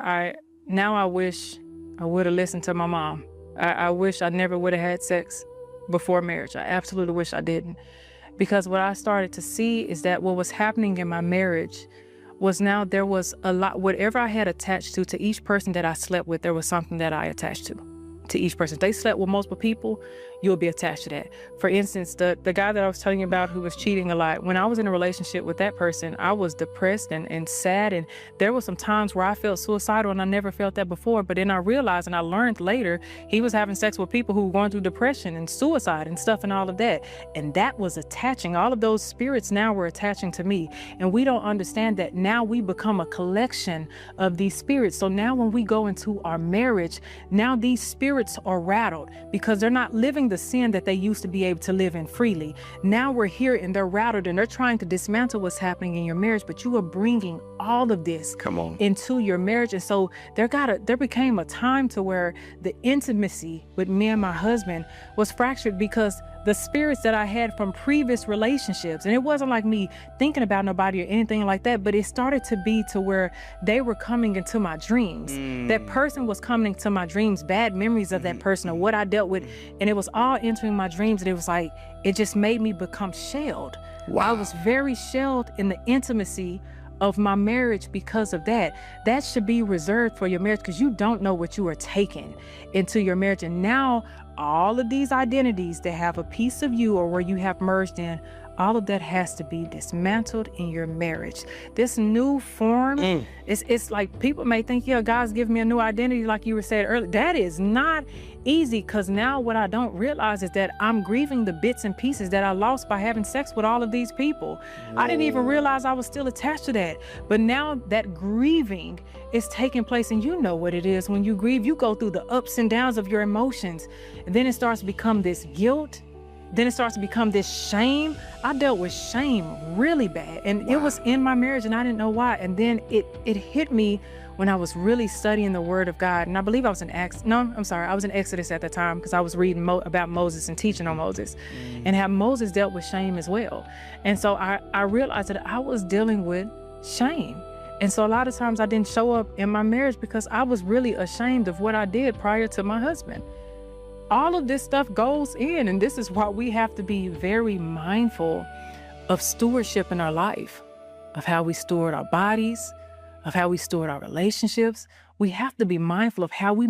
I wish I would have listened to my mom. I wish I never would have had sex before marriage. I absolutely wish I didn't. Because what I started to see is that what was happening in my marriage was now there was a lot, whatever I had attached to each person that I slept with, there was something that I attached to each person. If they slept with multiple people, you'll be attached to that. For instance, the guy that I was telling you about who was cheating a lot, when I was in a relationship with that person, I was depressed and sad, and there were some times where I felt suicidal, and I never felt that before. But then I realized, and I learned later, he was having sex with people who were going through depression and suicide and stuff and all of that. And that was attaching. All of those spirits now were attaching to me. And we don't understand that now we become a collection of these spirits. So now when we go into our marriage, now these spirits are rattled because they're not living the sin that they used to be able to live in freely. Now we're here and they're rattled and they're trying to dismantle what's happening in your marriage, but you are bringing all of this into your marriage. And so there became a time to where the intimacy with me and my husband was fractured because the spirits that I had from previous relationships, and it wasn't like me thinking about nobody or anything like that, but it started to be to where they were coming into my dreams. That person was coming into my dreams, bad memories of that person or what I dealt with, and it was all entering my dreams, and it was like, it just made me become shelled. Wow. I was very shelled in the intimacy of my marriage because of that. That should be reserved for your marriage because you don't know what you are taking into your marriage. And now all of these identities that have a piece of you or where you have merged in, all of that has to be dismantled in your marriage. This new form, it's like people may think, yeah, God's giving me a new identity like you were saying earlier. That is not easy because now what I don't realize is that I'm grieving the bits and pieces that I lost by having sex with all of these people. Whoa. I didn't even realize I was still attached to that. But now that grieving is taking place, and you know what it is. When you grieve, you go through the ups and downs of your emotions. And then it starts to become this guilt. Then it starts to become this shame. I dealt with shame really bad, and it was in my marriage and I didn't know why. And then it hit me when I was really studying the word of God. And I believe I was in I was in Exodus at the time because I was reading about Moses and teaching on Moses and how Moses dealt with shame as well. And so I realized that I was dealing with shame. And so a lot of times I didn't show up in my marriage because I was really ashamed of what I did prior to my husband. All of this stuff goes in, and this is why we have to be very mindful of stewardship in our life, of how we steward our bodies, of how we steward our relationships. We have to be mindful of how we